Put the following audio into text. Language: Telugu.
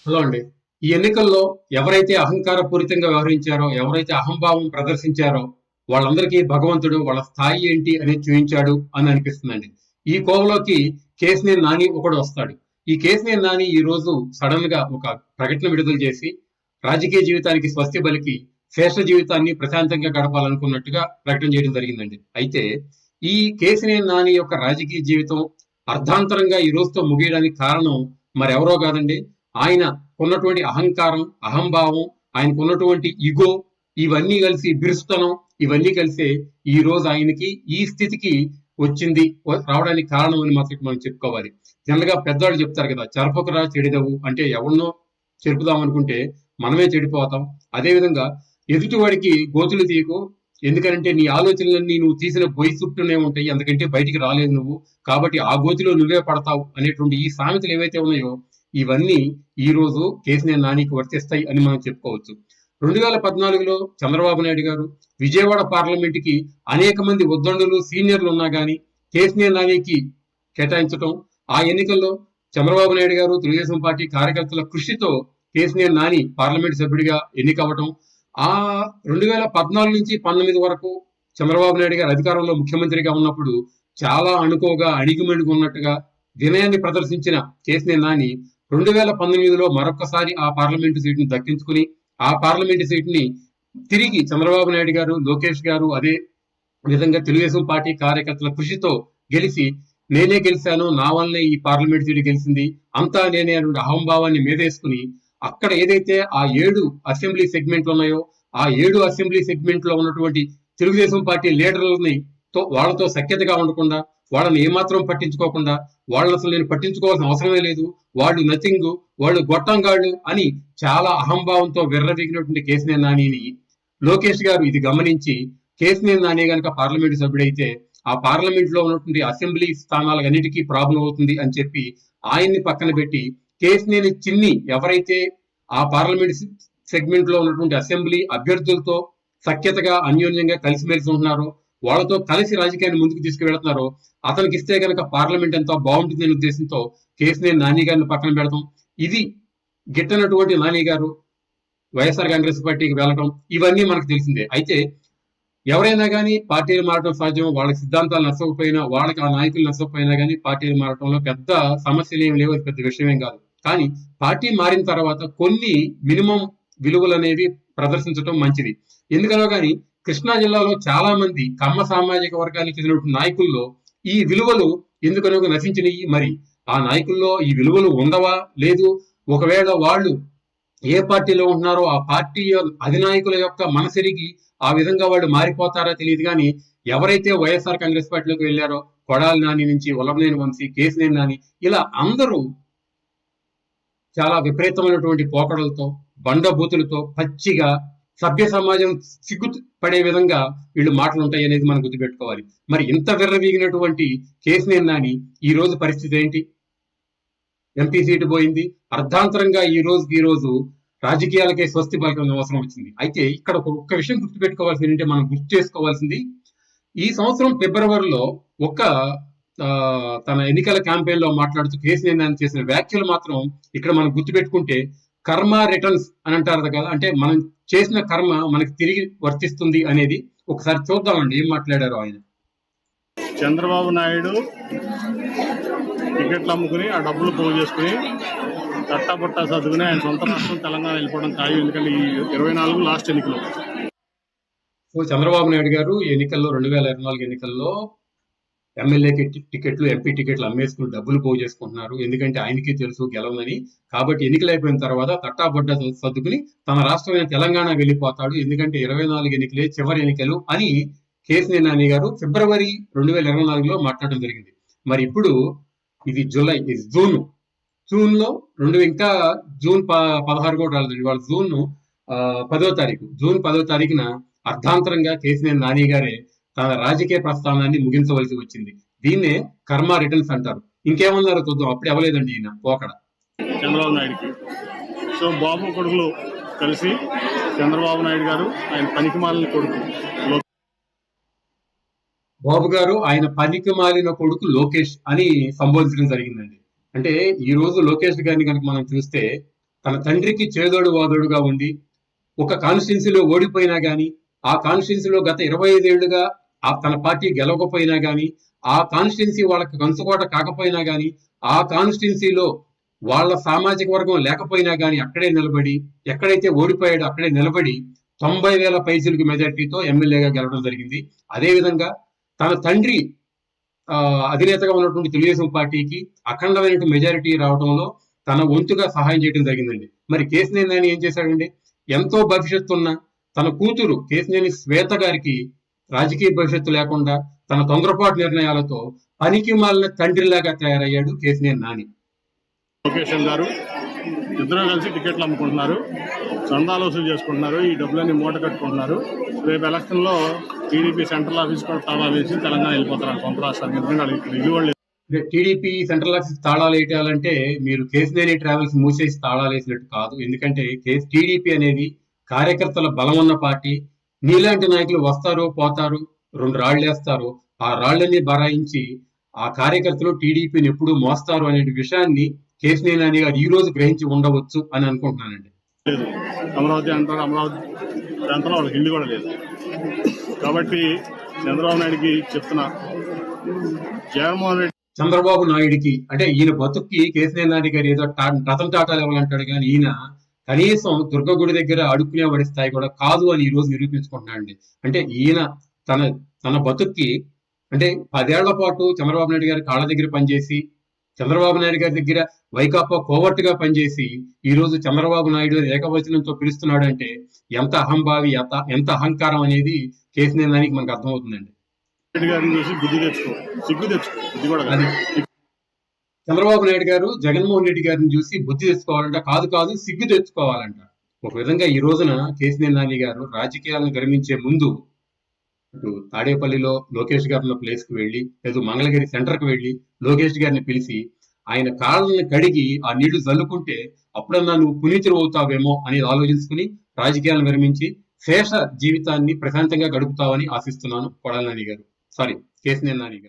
హలో అండి. ఈ ఎన్నికల్లో ఎవరైతే అహంకారపూరితంగా వ్యవహరించారో, ఎవరైతే అహంభావం ప్రదర్శించారో, వాళ్ళందరికీ భగవంతుడు వాళ్ళ స్థాయి ఏంటి అనేది చూయించాడు అని అనిపిస్తుందండి. ఈ కోవలోకి కేశినేని నాని ఒకడు వస్తాడు. ఈ కేశినేని నాని ఈ రోజు సడన్ గా ఒక ప్రకటన విడుదల చేసి, రాజకీయ జీవితానికి స్వస్తి పలికి, శేష జీవితాన్ని ప్రశాంతంగా గడపాలనుకున్నట్టుగా ప్రకటన చేయడం జరిగిందండి. అయితే ఈ కేశినేని నాని యొక్క రాజకీయ జీవితం అర్ధాంతరంగా ఈ రోజుతో ముగియడానికి కారణం మరెవరో కాదండి, ఆయన ఉన్నటువంటి అహంకారం, అహంభావం, ఆయనకు ఉన్నటువంటి ఇగో, ఇవన్నీ కలిసి బిరుస్తనం, ఇవన్నీ కలిసే ఈ రోజు ఆయనకి ఈ స్థితికి వచ్చింది, రావడానికి కారణం అని మాత్రం మనం చెప్పుకోవాలి. జనరల్ గా పెద్దవాళ్ళు చెప్తారు కదా, చెరపకురా చెడిదవు అంటే ఎవరినో చెరుపుదాం అనుకుంటే మనమే చెడిపోతాం. అదేవిధంగా ఎదుటివాడికి గోతులు తీయకు, ఎందుకంటే నీ ఆలోచనలన్నీ నువ్వు తీసిన గొయ్యి చుట్టూనే ఉంటాయి, అందుకంటే బయటికి రాలేదు నువ్వు, కాబట్టి ఆ గోతిలో నువ్వే పడతావు అనేటువంటి ఈ సామెతలు ఏవైతే ఉన్నాయో ఇవన్నీ ఈ రోజు కేశినేని నానికి వర్తిస్తాయి అని మనం చెప్పుకోవచ్చు. 2014లో చంద్రబాబు నాయుడు గారు విజయవాడ పార్లమెంటుకి అనేక మంది ఉద్దండులు సీనియర్లు ఉన్నా గానీ కేశినేని నానికి కేటాయించడం, ఆ ఎన్నికల్లో చంద్రబాబు నాయుడు గారు తెలుగుదేశం పార్టీ కార్యకర్తల కృషితో కేశినేని నాని పార్లమెంట్ సభ్యుడిగా ఎన్నికవ్వటం, ఆ 2014 నుంచి 19 వరకు చంద్రబాబు నాయుడు గారు అధికారంలో ముఖ్యమంత్రిగా ఉన్నప్పుడు చాలా అణుకోగా అణిగిమణిగి ఉన్నట్టుగా వినయాన్ని ప్రదర్శించిన కేశినేని నాని 2019లో మరొకసారి ఆ పార్లమెంటు సీటుని దక్కించుకుని, ఆ పార్లమెంటు సీటుని తిరిగి చంద్రబాబు నాయుడు గారు, లోకేష్ గారు, అదే విధంగా తెలుగుదేశం పార్టీ కార్యకర్తల కృషితో గెలిచి, నేనే గెలిచాను, నా వల్లే ఈ పార్లమెంట్ సీటు గెలిచింది, అంతా నేనే అనే అహంభావాన్ని మీదేసుకుని అక్కడ ఏదైతే ఆ 7 అసెంబ్లీ సెగ్మెంట్లు ఉన్నాయో ఆ 7 అసెంబ్లీ సెగ్మెంట్ లో ఉన్నటువంటి తెలుగుదేశం పార్టీ లీడర్లని వాళ్ళతో సఖ్యతగా ఉండకుండా, వాళ్ళని ఏమాత్రం పట్టించుకోకుండా, వాళ్ళని అసలు నేను పట్టించుకోవాల్సిన అవసరమే లేదు, వాళ్ళు నథింగ్, వాళ్ళు గొట్టంగాళ్ళు అని చాలా అహంభావంతో విర్రవీగినటువంటి కేశినేని నానిని లోకేష్ గారు ఇది గమనించి, కేశినేని నాని గనక పార్లమెంటు సభ్యుడైతే ఆ పార్లమెంట్ లో ఉన్నటువంటి అసెంబ్లీ స్థానాలన్నిటికీ ప్రాబ్లం అవుతుంది అని చెప్పి ఆయన్ని పక్కన పెట్టి కేశినేని చిన్ని ఎవరైతే ఆ పార్లమెంట్ సెగ్మెంట్ లో ఉన్నటువంటి అసెంబ్లీ అభ్యర్థులతో సఖ్యతగా అన్యోన్యంగా కలిసిమెలిసి ఉంటున్నారో, వాళ్ళతో కలిసి రాజకీయాన్ని ముందుకు తీసుకువెళ్తున్నారో అతనికి ఇస్తే కనుక పార్లమెంట్ ఎంతో బాగుంటుందనే ఉద్దేశంతో కేశినేని నాని గారిని పక్కన పెడతాం. ఇది గిట్టనటువంటి నాని గారు వైఎస్ఆర్ కాంగ్రెస్ పార్టీకి వెళ్ళడం ఇవన్నీ మనకు తెలిసిందే. అయితే ఎవరైనా కానీ పార్టీలు మారడం సహజం, వాళ్ళకి సిద్ధాంతాలు నచ్చకపోయినా, వాళ్ళకి ఆ నాయకులు నచ్చకపోయినా కానీ పార్టీలు మారడంలో పెద్ద సమస్యలు ఏమి లేవు, పెద్ద విషయం ఏం కాదు. కానీ పార్టీ మారిన తర్వాత కొన్ని మినిమం విలువలు అనేవి ప్రదర్శించడం మంచిది. ఎందుకనో కానీ కృష్ణా జిల్లాలో చాలా మంది కమ్మ సామాజిక వర్గానికి చెందిన నాయకుల్లో ఈ విలువలు ఎందుకనో నశించినవి. మరి ఆ నాయకుల్లో ఈ విలువలు ఉండవా, లేదు ఒకవేళ వాళ్ళు ఏ పార్టీలో ఉంటున్నారో ఆ పార్టీ అధినాయకుల యొక్క మనసిరిగి ఆ విధంగా వాళ్ళు మారిపోతారో తెలియదు. కానీ ఎవరైతే వైఎస్ఆర్ కాంగ్రెస్ పార్టీలోకి వెళ్ళారో, కొడాలి నాని నుంచి వల్లభనేని వంశీ, కేశినేని నాని, ఇలా అందరూ చాలా విపరీతమైనటువంటి పోకడలతో, బండబూతులతో, పచ్చిగా సభ్య సమాజం సిగ్గుపడే విధంగా వీళ్ళు మాటలు ఉంటాయి అనేది మనం గుర్తుపెట్టుకోవాలి. మరి ఇంత విర్రవీగినటువంటి కేశినేని నాని ఈ రోజు పరిస్థితి ఏంటి? ఎంపీ సీటు పోయింది, అర్ధాంతరంగా ఈ రోజు రాజకీయాలకే స్వస్తి పలకాల్సిన అవసరం వచ్చింది. అయితే ఇక్కడ ఒక్క విషయం గుర్తుపెట్టుకోవాల్సింది అంటే మనం గుర్తు చేసుకోవాల్సింది, ఈ సంవత్సరం ఫిబ్రవరిలో తన ఎన్నికల క్యాంపెయిన్ లో మాట్లాడుతూ కేశినేని నాని చేసిన వ్యాఖ్యలు మాత్రం ఇక్కడ మనం గుర్తుపెట్టుకుంటే కర్మ రిటర్న్స్ అని అంటారు కదా, అంటే మనం చేసిన కర్మ మనకి తిరిగి వర్తిస్తుంది అనేది ఒకసారి చూద్దామండి ఏం మాట్లాడారు ఆయన. చంద్రబాబు నాయుడు టికెట్లు అమ్ముకుని ఆ డబ్బులు పోగు చేసుకుని తట్టాపట్టా చదువుకుని ఆయన సొంత రాష్ట్రం తెలంగాణ వెళ్ళిపోవడం ఖాయం, ఎందుకంటే ఈ 24 లాస్ట్ ఎన్నికలు. సో చంద్రబాబు నాయుడు గారు ఎన్నికల్లో 2024 ఎన్నికల్లో ఎమ్మెల్యే టికెట్లు, ఎంపీ టికెట్లు అమ్మేసుకుని డబ్బులు పోగు చేసుకుంటున్నారు, ఎందుకంటే ఆయనకి తెలుసు గెలవనని. కాబట్టి ఎన్నికలు అయిపోయిన తర్వాత తట్టాబడ్డ సర్దుకుని తన రాష్ట్రమైన తెలంగాణ వెళ్ళిపోతాడు, ఎందుకంటే 24 ఎన్నికలే చివరి ఎన్నికలు అని కేశినేని నాని గారు ఫిబ్రవరి 2024లో మాట్లాడడం జరిగింది. మరి ఇప్పుడు ఇది జూలై, ఇది జూన్ లో ఇంకా జూన్ 16 కూడా రాలేదు, ఇవాళ జూన్ 10వ తారీఖున అర్ధాంతరంగా కేశినేని నాని గారే తన రాజకీయ ప్రస్థానాన్ని ముగించవలసి వచ్చింది. దీన్నే కర్మ రిటర్న్స్ అంటారు. ఇంకేమన్నారో చూద్దాం. అప్పుడు అవ్వలేదండి ఈయన పోకడ చంద్రబాబు నాయుడుకి. సో బాబు కొడుకులు కలిసి చంద్రబాబు నాయుడు గారు ఆయన పనికిమాలిన కొడుకు బాబు గారు ఆయన పనికి మాలిన కొడుకు లోకేష్ అని సంబోధించడం జరిగిందండి. అంటే ఈ రోజు లోకేష్ గారిని కనుక మనం చూస్తే తన తండ్రికి చేదోడు వాదోడుగా ఉండి ఒక కాన్స్టిట్యున్సీలో ఓడిపోయినా గానీ, ఆ కాన్స్టిట్యున్సీలో గత 25 ఏళ్లుగా తన పార్టీ గెలవకపోయినా గానీ, ఆ కాన్స్టిట్యున్సీ వాళ్ళకి కంచుకోట కాకపోయినా గానీ, ఆ కాన్స్టిట్యున్సీలో వాళ్ళ సామాజిక వర్గం లేకపోయినా గానీ అక్కడే నిలబడి, ఎక్కడైతే ఓడిపోయాడో అక్కడే నిలబడి 90,000 పైచిలకు మెజార్టీతో ఎమ్మెల్యేగా గెలవడం జరిగింది. అదేవిధంగా తన తండ్రి అధినేతగా ఉన్నటువంటి తెలుగుదేశం పార్టీకి అఖండమైన మెజారిటీ రావడంలో తన వంతుగా సహాయం చేయడం జరిగిందండి. మరి కేశినేని నాని ఏం చేశాడండి? ఎంతో భవిష్యత్తు ఉన్న తన కూతురు కేశినేని శ్వేత గారికి రాజకీయ భవిష్యత్తు లేకుండా తన తొందరపాటు నిర్ణయాలతో పనికి మాలిన తండ్రిలాగా తయారయ్యాడు కేశినేని నాని. లొకేషన్ గారు ఇద్దరు కలిసి టికెట్లు అమ్ముకుంటున్నారు, చందాలు వసూలు చేసుకుంటున్నారు, ఈ డబ్బులన్నీ మూట కట్టుకుంటున్నారు. రేపు ఎలక్షన్లో టీడీపీ సెంట్రల్ ఆఫీస్ కూడా తాళా వేసి తెలంగాణ వెళ్ళిపోతారు సొంత రాష్ట్రానికి. ఎందుకంటే ఇక్కడ ఇల్లు వాళ్ళు టీడీపీ సెంట్రల్ ఆఫీస్ తాళాలు వేయాలంటే మీరు కేశినేని ట్రావెల్స్ మూసేసి తాళాలు వేసినట్టు కాదు. ఎందుకంటే టీడీపీ అనేది కార్యకర్తల బలం ఉన్న పార్టీ. నీలాంటి నాయకులు వస్తారు, పోతారు, 2 రాళ్ళు వేస్తారు, ఆ రాళ్ళని బరాయించి ఆ కార్యకర్తలు టీడీపీని ఎప్పుడు మోస్తారు అనే విషయాన్ని కేశినేని నాని గారు ఈ రోజు గ్రహించి ఉండవచ్చు అని అనుకుంటున్నానండి. లేదు, అమరావతి అంటారు, అమరావతి ప్రాంతంలో వాళ్ళకి ఇల్లు కూడా లేదు. కాబట్టి చంద్రబాబు నాయుడికి చెప్తున్నా, జగన్మోహన్ రెడ్డి చంద్రబాబు నాయుడికి అంటే ఈయన బతుక్కి కేశినేని నాని గారు ఏదో రతన్ టాటాలు ఇవ్వాలంటాడు కానీ ఈయన కనీసం దుర్గగుడి దగ్గర అడుక్కునేవాడి స్థాయి కూడా కాదు అని ఈ రోజు నిరూపించుకుంటున్నాడండి. అంటే ఈయన తన బతుక్కి అంటే 10 ఏళ్ల పాటు చంద్రబాబు నాయుడు గారి కాళ్ళ దగ్గర పనిచేసి, చంద్రబాబు నాయుడు గారి దగ్గర వైకాపా కోవర్టుగా పనిచేసి ఈ రోజు చంద్రబాబు నాయుడు అని ఏకవచనంతో పిలుస్తున్నాడు అంటే ఎంత అహంభావి, ఎంత అహంకారం అనేది కేశినేని నానికి మనకు అర్థమవుతుందండి. రెడ్డి గారిని చూసి బుద్ధి తెచ్చుకో, సిగ్గు తెచ్చుకో. ఇది కూడా చంద్రబాబు నాయుడు గారు జగన్మోహన్ రెడ్డి గారిని చూసి బుద్ధి తెచ్చుకోవాలంట, కాదు సిగ్గు తెచ్చుకోవాలంట. ఒక విధంగా ఈ రోజున కేశినేని నాని గారు రాజకీయాలను గర్మించే ముందు ఇటు తాడేపల్లిలో లోకేష్ గారి ఉన్న ప్లేస్ కి వెళ్ళి, లేదు మంగళగిరి సెంటర్ కి వెళ్ళి లోకేష్ గారిని పిలిచి ఆయన కాళ్ళని కడిగి ఆ నీళ్లు చల్లుకుంటే అప్పుడన్నా నువ్వు పునీతులు అవుతావేమో అనేది ఆలోచించుకుని రాజకీయాలను విరమించి శేష జీవితాన్ని ప్రశాంతంగా గడుపుతావని ఆశిస్తున్నాను. కొడాలి నాని గారు, కేశినేని నాని గారు.